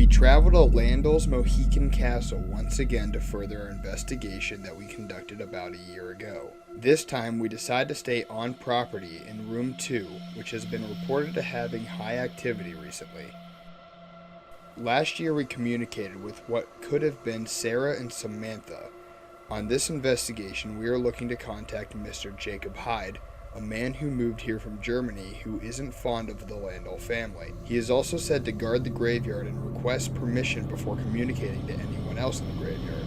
travel to Loudonville's Mohican Castle once again to further our investigation that we conducted about a year ago. This time we decide to stay on property in room 2, which has been reported to having high activity recently. Last year we communicated with what could have been Sarah and Samantha. On this investigation we are looking to contact Mr. Jacob Hyde, a man who moved here from Germany who isn't fond of the Loudonville family. He is also said to guard the graveyard and request permission before communicating to anyone else in the graveyard.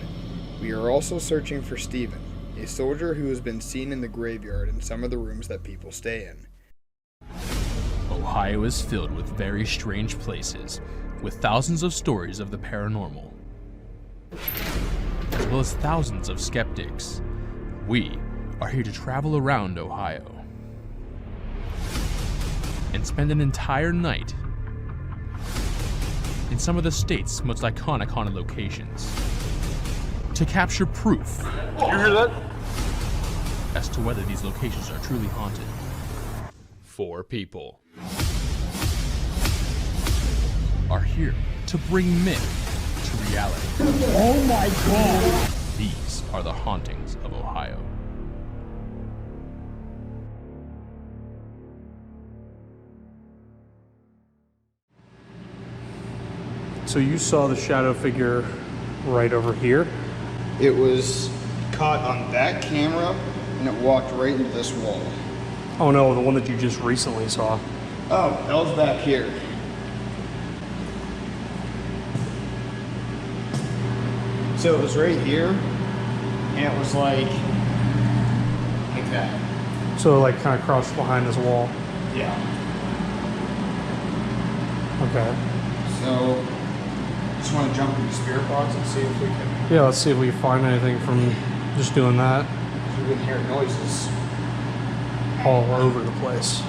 We are also searching for Stephen, a soldier who has been seen in the graveyard in some of the rooms that people stay in. Ohio is filled with very strange places, with thousands of stories of the paranormal, as well as thousands of skeptics. We are here to travel around Ohio and spend an entire night in some of the state's most iconic haunted locations to capture proof as to whether these locations are truly haunted. 4 people are here to bring myth to reality. Oh my God! These are the hauntings of Ohio. So you saw the shadow figure right over here? It was caught on that camera and it walked right into this wall. Oh no, the one that you just recently saw. Oh, that was back here. So it was right here, and it was like that. So like kind of crouched behind this wall. Yeah. Okay. So, just want to jump in the spirit box and see if we can. Yeah, let's see if we can find anything from just doing that. We can hear noises all over the place.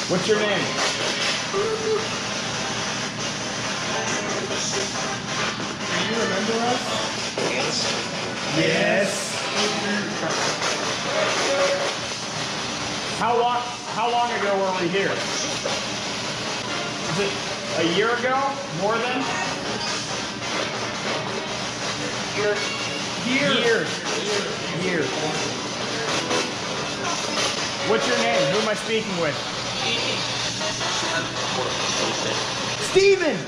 What's your name? Do you remember us? Yes. How long ago were we here? Is it a year ago? More than? Years. What's your name? Who am I speaking with? Steven!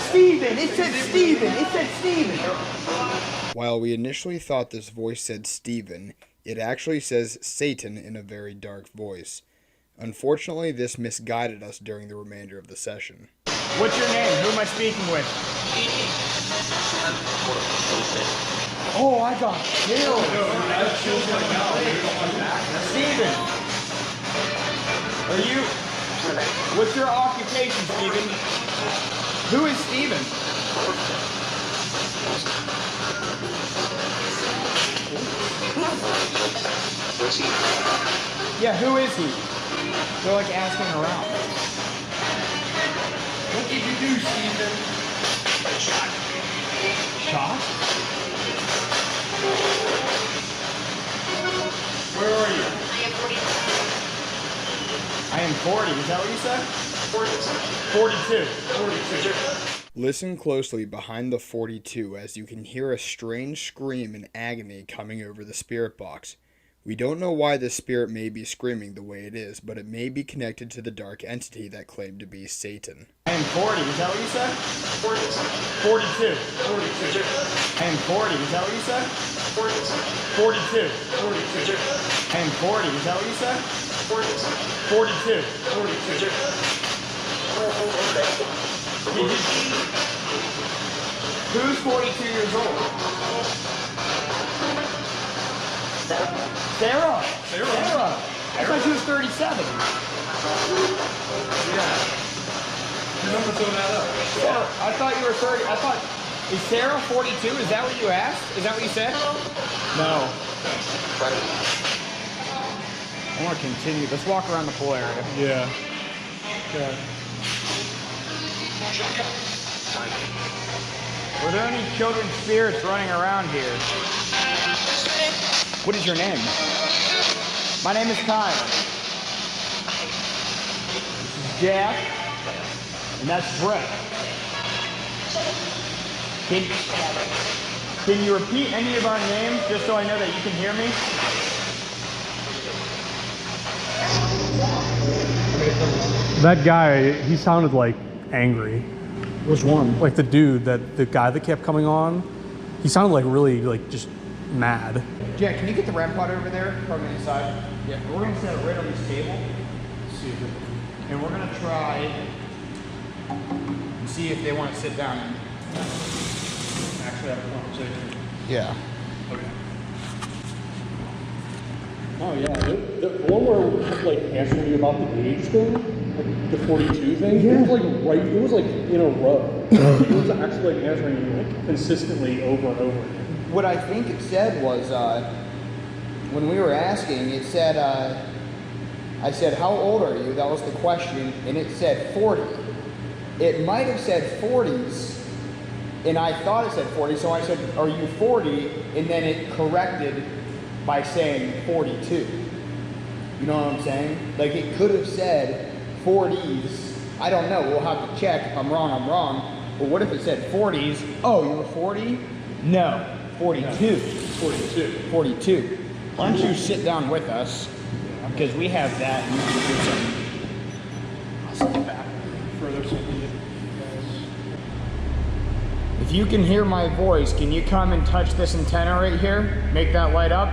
Steven! It said Steven! It said Steven! While we initially thought this voice said Steven, it actually says Satan in a very dark voice. Unfortunately, this misguided us during the remainder of the session. What's your name? Who am I speaking with? Oh, I got killed! Steven! Are you... What's your occupation, Steven? Who is Steven? Yeah, who is he? They're like asking around. What did you do, Steven? Shot? Where are you? I am 40. Is that what you said? 42. Listen closely behind the 42 as you can hear a strange scream in agony coming over the spirit box. We don't know why this spirit may be screaming the way it is, but it may be connected to the dark entity that claimed to be Satan. I am 40. Is that what you said? 42. I am 40. Is that what you said? 42. I am 40. Is that what you said? 42. Who's 42 years old? Sarah. I thought she was 37. Yeah. You remember throwing that up? Sarah, I thought you were 30. I thought, is Sarah 42? Is that what you asked? Is that what you said? No. I want to continue. Let's walk around the pool area. Yeah. Okay. Were there any children's spirits running around here? What is your name? My name is Kyle. This is Jack. And that's Brett. Can you repeat any of our names just so I know that you can hear me? That guy, he sounded like angry. Which one? Like the dude, the guy that kept coming on, he sounded like really like just mad. Jack, can you get the REM pod over there from inside? Yeah. We're gonna set it right on this table. And we're gonna try and see if they want to sit down and Actually have a conversation. yeah. Okay. Oh yeah, the one where like answering you about the age thing, like the 42 thing, it was like right, it was like in a row. It was actually like answering you like consistently over and over again. What I think it said was, when we were asking, it said, I said, how old are you? That was the question, and it said 40. It might have said 40s, and I thought it said 40, so I said, are you 40? And then it corrected by saying 42. You know what I'm saying? Like, it could have said 40s. I don't know. We'll have to check. If I'm wrong, I'm wrong. But what if it said 40s? Oh, you were 40? No. 42. 42. Why don't you sit down with us? Because we have that. And we can do some. I'll step back further so you guys. If you can hear my voice, can you come and touch this antenna right here? Make that light up.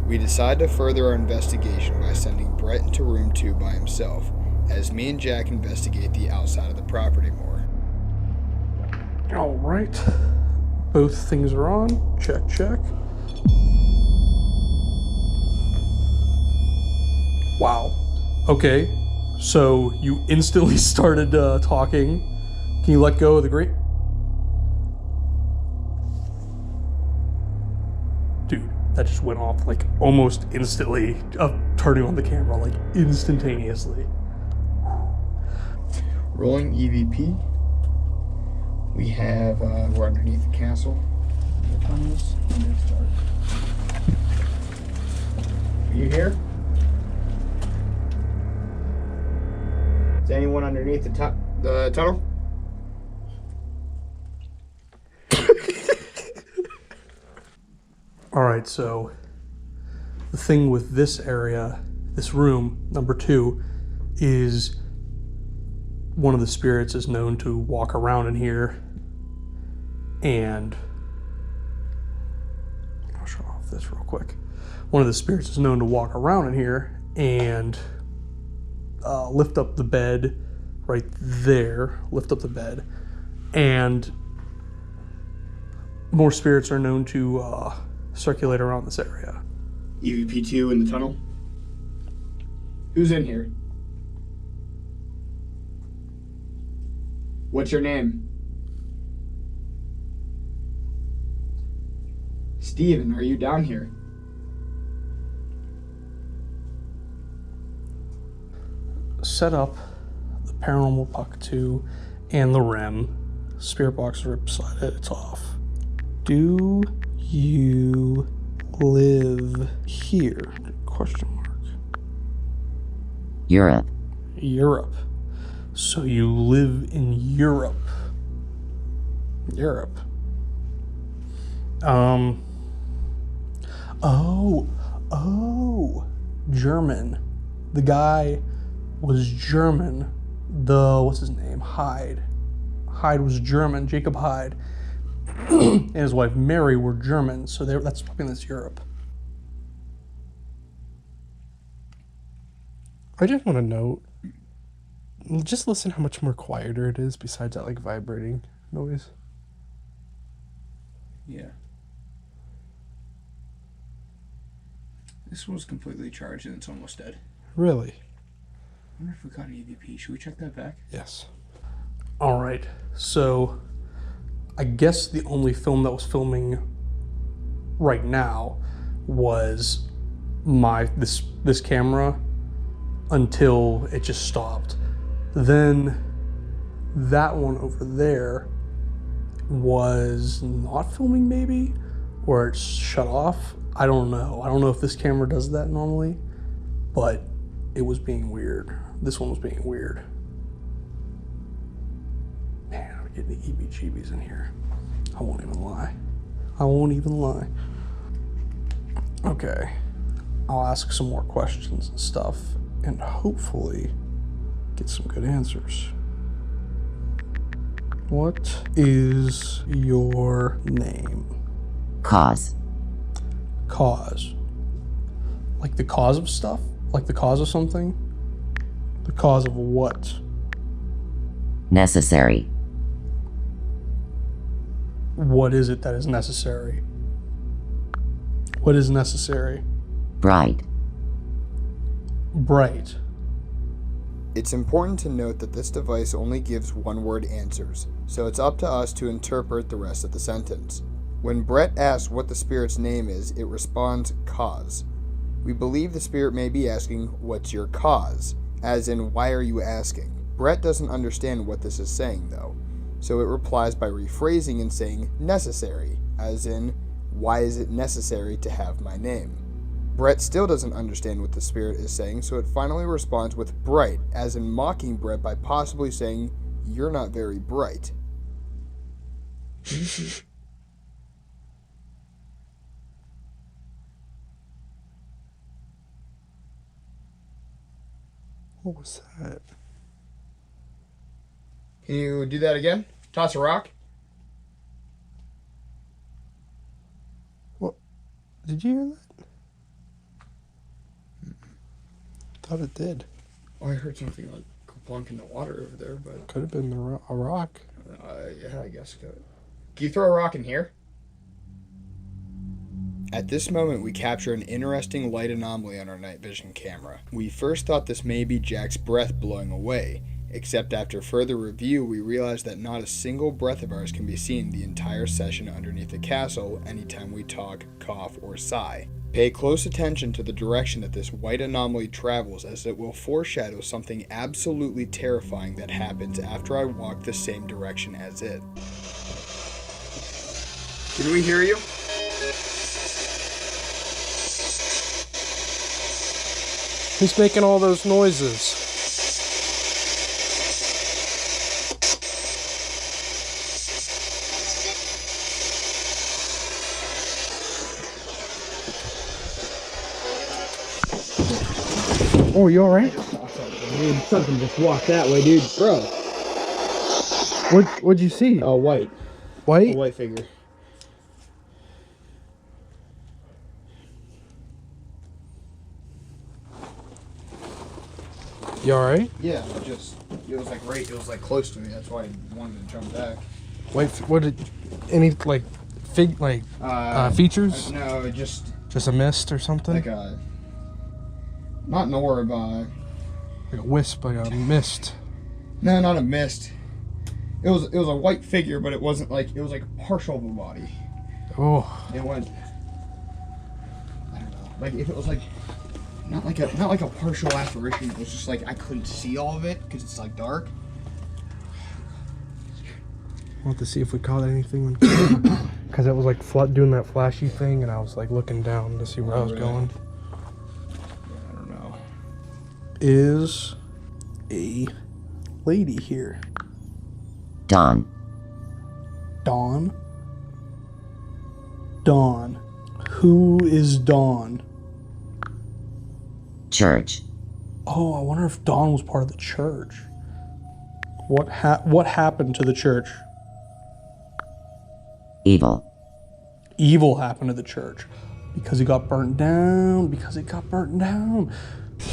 We decide to further our investigation by sending Brett into room 2 by himself, as me and Jack investigate the outside of the property more. All right, both things are on. Check, check. Wow. Okay, so you instantly started talking. Can you let go of the grate? Dude, that just went off like almost instantly of turning on the camera, like instantaneously. Rolling EVP. We have, we're underneath the castle. The tunnels. Are you here? Is anyone underneath the tunnel? All right, so the thing with this area, this room, number 2, is one of the spirits is known to walk around in here, and I'll show off this real quick. One of the spirits is known to walk around in here and lift up the bed right there, lift up the bed, and more spirits are known to circulate around this area. EVP2 in the tunnel. Who's in here? What's your name? Steven, are you down here? Set up the Paranormal Puck 2 and the REM. Spirit box right beside it, it's off. Do you live here? Question mark. Europe. Europe. So you live in Europe. Europe. German. The guy was German. What's his name? Hyde. Hyde was German. Jacob Hyde and his wife Mary were German, so that's probably in Europe. I just want to note, just listen how much more quieter it is besides that like vibrating noise. Yeah. This one's completely charged and it's almost dead. Really? I wonder if we got an EVP. Should we check that back? Yes. All right, so I guess the only film that was filming right now was this camera until it just stopped. Then that one over there was not filming maybe, or it's shut off. I don't know. I don't know if this camera does that normally, but it was being weird. This one was being weird. Man, I'm getting the EBGBs in here. I won't even lie. Okay. I'll ask some more questions and stuff and hopefully get some good answers. What is your name? Cause. Cause. Like the cause of stuff? Like the cause of something? The cause of what? Necessary. What is it that is necessary? What is necessary? Bright. Bright. It's important to note that this device only gives one-word answers, so it's up to us to interpret the rest of the sentence. When Brett asks what the spirit's name is, it responds, cause. We believe the spirit may be asking, what's your cause? As in, why are you asking? Brett doesn't understand what this is saying, though, so it replies by rephrasing and saying, necessary, as in, why is it necessary to have my name? Brett still doesn't understand what the spirit is saying, so it finally responds with bright, as in mocking Brett by possibly saying, you're not very bright. What was that? Can you do that again? Toss a rock? What? Did you hear that? Thought it did. Oh, I heard something like plunk in the water over there, but Could have been a rock. yeah, I guess so. Can you throw a rock in here? At this moment, we capture an interesting light anomaly on our night vision camera. We first thought this may be Jack's breath blowing away, except after further review, we realized that not a single breath of ours can be seen the entire session underneath the castle anytime we talk, cough, or sigh. Pay close attention to the direction that this white anomaly travels, as it will foreshadow something absolutely terrifying that happens after I walk the same direction as it. Can we hear you? Who's making all those noises? Oh, you alright? Dude, something just walked that way, dude. Bro. What'd you see? Oh, white. White? A white figure. You alright? Yeah, it was like close to me. That's why I wanted to jump back. What did, any, like, features? No, just Just a mist or something? like a, not an orb, like a wisp, like a mist. no, not a mist. It was a white figure, but it wasn't like, it was like partial of a body. Oh. It went, I don't know, like if it was like, not like a partial apparition, it was just like I couldn't see all of it because it's like dark. We'll have to see if we caught anything. Because it was like doing that flashy thing, and I was like looking down to see where I was going. I don't know. Is a lady here? Dawn. Dawn? Dawn. Who is Dawn? Church. Oh, I wonder if Dawn was part of the church. What happened to the church? Evil. Evil happened to the church. Because it got burnt down.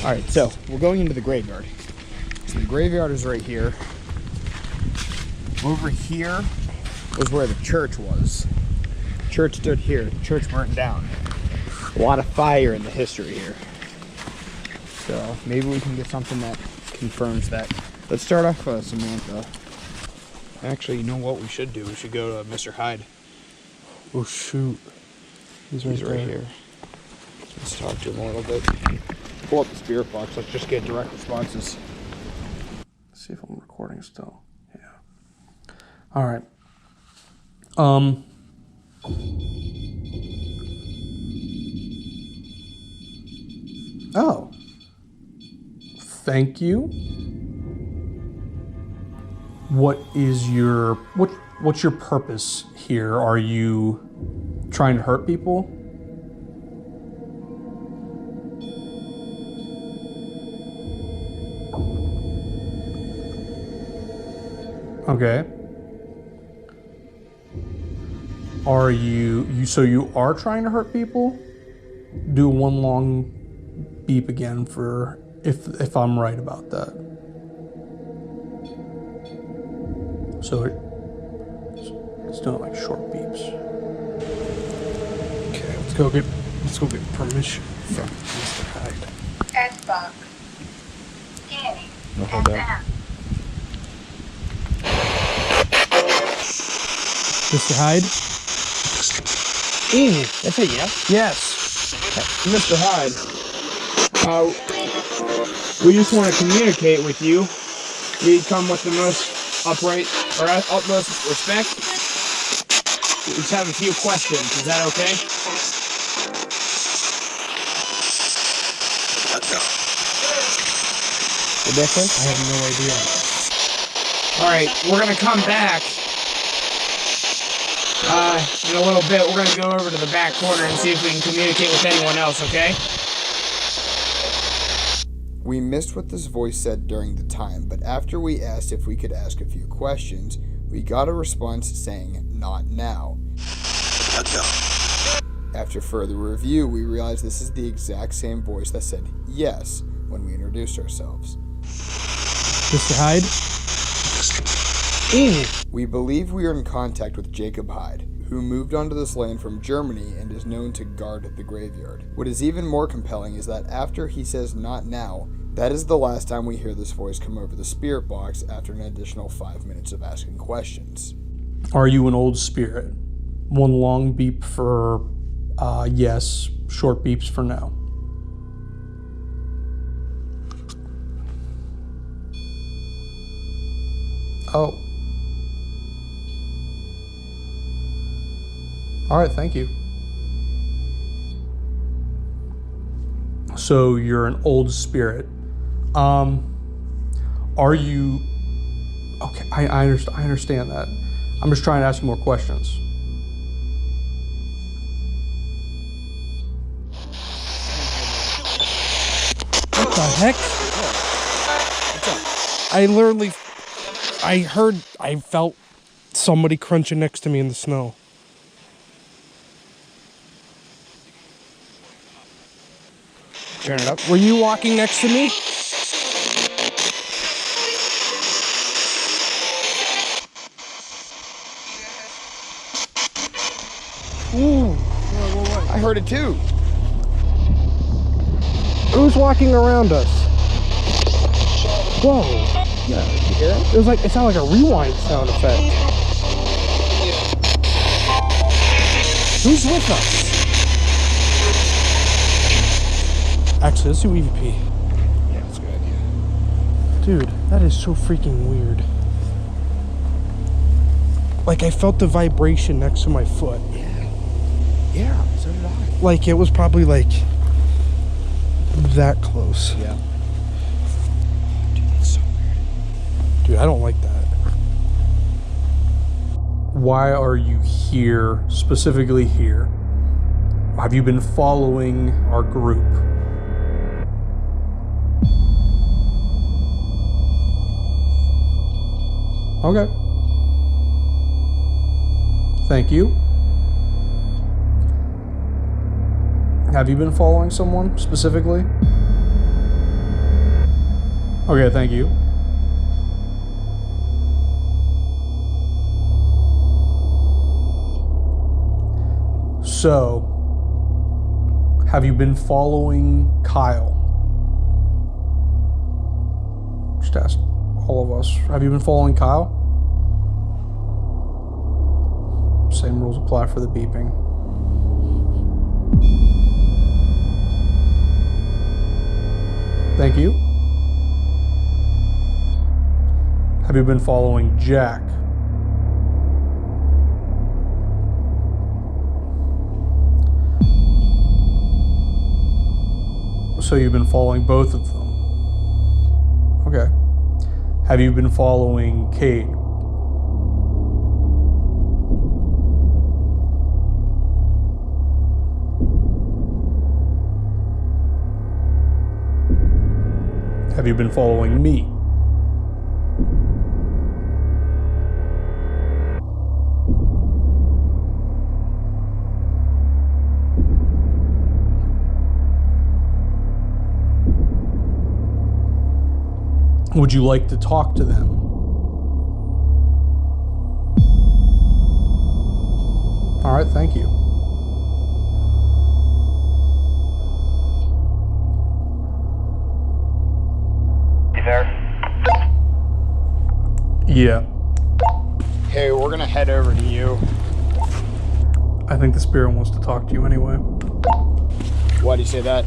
Alright, so we're going into the graveyard. So the graveyard is right here. Over here was where the church was. Church stood here. The church burnt down. A lot of fire in the history here. So maybe we can get something that confirms that. Let's start off with Samantha. Actually, you know what we should do? We should go to Mr. Hyde. Oh, shoot. He's He's right there. here. Let's talk to him a little bit. Pull up the spirit box. Let's just get direct responses. Let's see if I'm recording still. Yeah. All right. Oh. Thank you. What's your purpose here? Are you trying to hurt people? Okay. Are so you are trying to hurt people? Do one long beep again for if I'm right about that. So it's doing like short beeps. Okay, let's go get permission from Mr. Hyde. S-Box. Scanning. No, hold on. Mr. Hyde? Easy. That's a yes. Yes. Mr. Hyde. We just want to communicate with you. We come with the most upright or utmost respect. We just have a few questions. Is that okay? The difference? I have no idea. Alright, we're gonna come back. In a little bit, we're gonna go over to the back corner and see if we can communicate with anyone else, okay? We missed what this voice said during the time, but after we asked if we could ask a few questions, we got a response saying, "Not now." After further review, we realized this is the exact same voice that said yes when we introduced ourselves. Mr. Hyde? Easy. We believe we are in contact with Jacob Hyde, who moved onto this land from Germany and is known to guard the graveyard. What is even more compelling is that after he says "not now," that is the last time we hear this voice come over the spirit box after an additional 5 minutes of asking questions. Are you an old spirit? One long beep for yes, short beeps for no. Oh. All right, thank you. So you're an old spirit. Are you... Okay, I understand that. I'm just trying to ask you more questions. What the heck? I felt somebody crunching next to me in the snow. Turn it up. Were you walking next to me? Ooh. I heard it too! Who's walking around us? Whoa. Yeah, did you hear it? It sounded like a rewind sound effect. Who's with us? Actually, let's do EVP. Yeah, that's a good idea. Dude, that is so freaking weird. Like, I felt the vibration next to my foot. Yeah, so did I. Like, it was probably like that close. Yeah. Dude, that's so weird. Dude, I don't like that. Why are you here, specifically here? Have you been following our group? Okay. Thank you. Have you been following someone specifically? Okay, thank you. So, have you been following Kyle? Just ask all of us. Have you been following Kyle? Same rules apply for the beeping. Thank you. Have you been following Jack? So you've been following both of them. Okay. Have you been following Kate? Have you been following me? Would you like to talk to them? All right, thank you. You there? Yeah, Hey, we're gonna head over to you. I think the spirit wants to talk to you anyway. Why do you say that?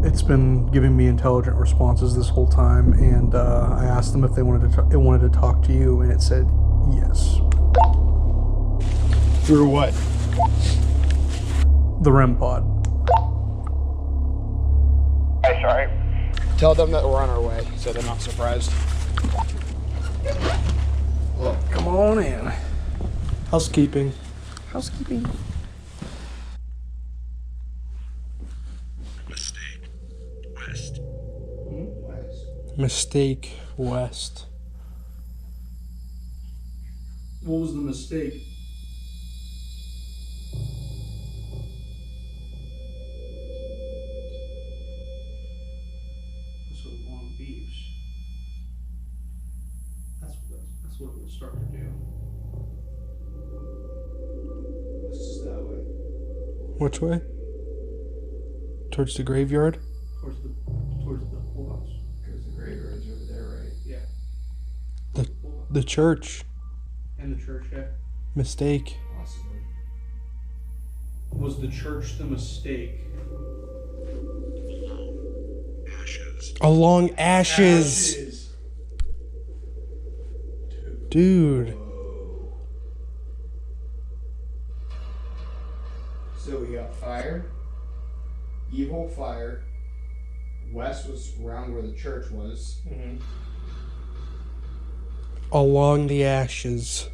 It's been giving me intelligent responses this whole time, and I asked them if they wanted to talk to you, and it said yes. Through what? The REM pod. Hey, sorry. Tell them that we're on our way, so they're not surprised. Come on in. Housekeeping. Housekeeping. Mistake West. What was the mistake? So Long Beach. That's what it would start to do. This is that way. Which way? Towards the graveyard? Towards the plots. Because the graveyard's over there, right? Yeah. The church. And the church, yeah. Mistake. Possibly. Was the church the mistake? Along ashes. Dude. So we got fire, evil fire. West was around where the church was. Along the ashes.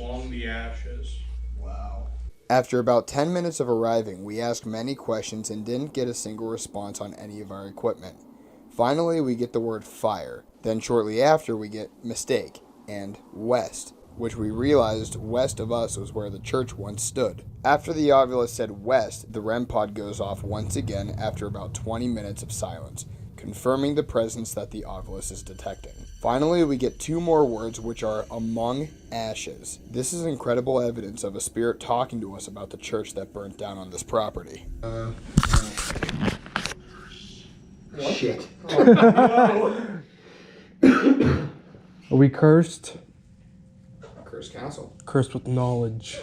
Along the ashes. Wow. After about 10 minutes of arriving, we asked many questions and didn't get a single response on any of our equipment. Finally, we get the word fire. Then shortly after, we get mistake and west, which we realized west of us was where the church once stood. After the Ovilus said west, the REM pod goes off once again after about 20 minutes of silence, confirming the presence that the Ovilus is detecting. Finally, we get two more words, which are among ashes. This is incredible evidence of a spirit talking to us about the church that burnt down on this property. Shit. Are we cursed? Cursed castle. Cursed with knowledge.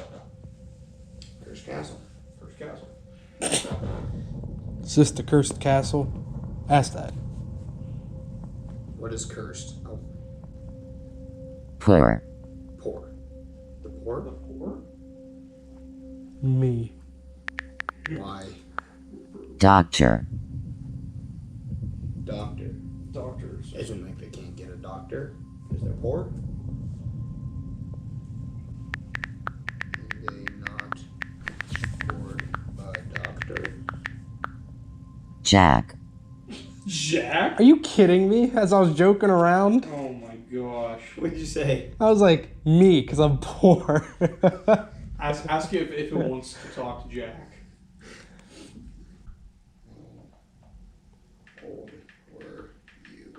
Cursed castle. Cursed castle. Is this the cursed castle? Ask that. What is cursed? Oh, Poor. poor. The poor? The poor? Me. Why? Doctor. Doctor. Doctors. Isn't like they can't get a doctor because they're poor? Can they not afford a doctor? Jack. Jack? Are you kidding me? As I was joking around, Oh my gosh. What'd you say? I was like, me, because I'm poor. Ask it if it wants to talk to Jack. How old were you?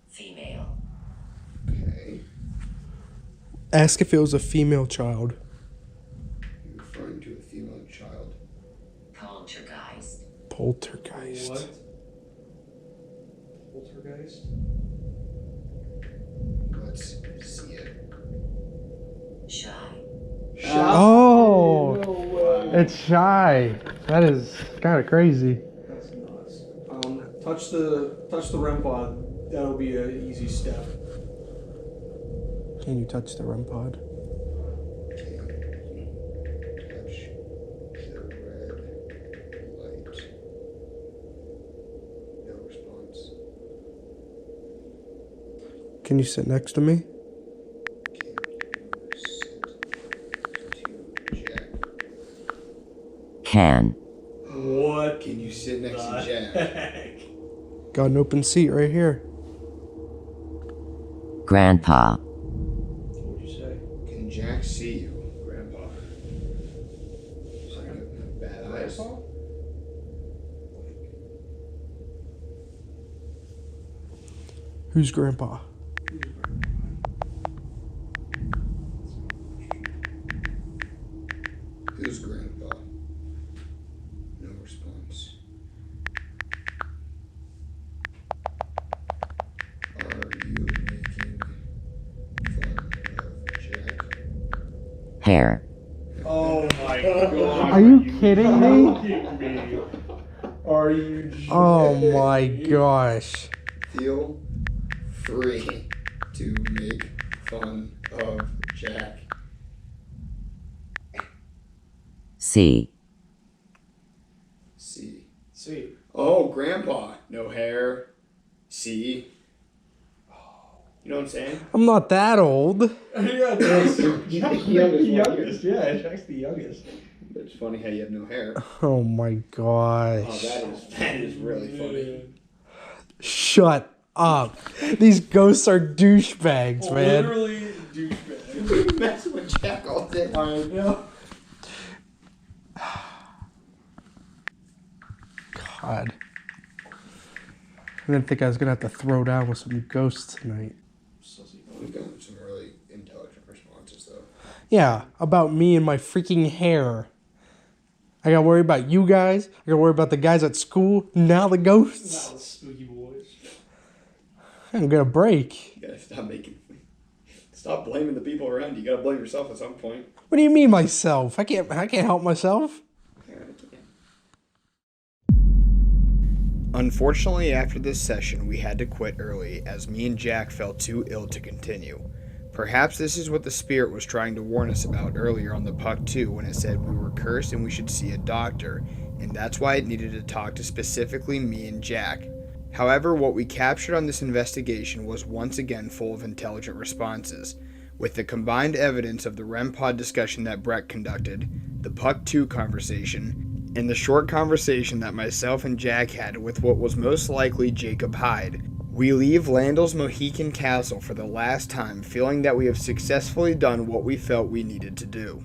Female. Okay. Ask if it was a female child. You're referring to a female child. Poltergeist. Poltergeist. What? Poltergeist? Let's see it. Shy. Oh, it's shy. That is kind of crazy. That's nuts. Touch the REM pod. That'll be an easy step. Can you touch the REM pod? Touch the red light. No response. Can you sit next to me? Can. What? Can you sit next to Jack? Heck? Got an open seat right here. Grandpa. What'd you say? Can Jack see you, Grandpa? Is that bad eyes? Who's Grandpa? Who's Grandpa? No response. Are you making fun of Jack? Hair. Oh my god. Are you kidding me? Kidding me? Are you? Oh my gosh. Feel free to make fun of Jack. C. See. See. Oh, Grandpa. No hair. See. You know what I'm saying? I'm not that old. Yeah, Jack's the youngest. Yeah, Jack's the youngest. It's funny how you have no hair. Oh my Oh, gosh. that is really funny. Shut up. These ghosts are douchebags, man. Literally douchebag. Messing with Jack all day. I know. God. I didn't think I was gonna have to throw down with some ghosts tonight. We've gotten some really intelligent responses, though. Yeah, about me and my freaking hair. I gotta worry about you guys. I gotta worry about the guys at school. Now the ghosts. Not spooky boys. I'm gonna break. You gotta stop blaming the people around you. You gotta blame yourself at some point. What do you mean myself? I can't help myself. Unfortunately, after this session, we had to quit early as me and Jack felt too ill to continue. Perhaps this is what the spirit was trying to warn us about earlier on the Puck 2 when it said we were cursed and we should see a doctor, and that's why it needed to talk to specifically me and Jack. However, what we captured on this investigation was once again full of intelligent responses. With the combined evidence of the REM pod discussion that Brett conducted, the Puck 2 conversation, and the short conversation that myself and Jack had with what was most likely Jacob Hyde, we leave Loudonville's Mohican Castle for the last time feeling that we have successfully done what we felt we needed to do.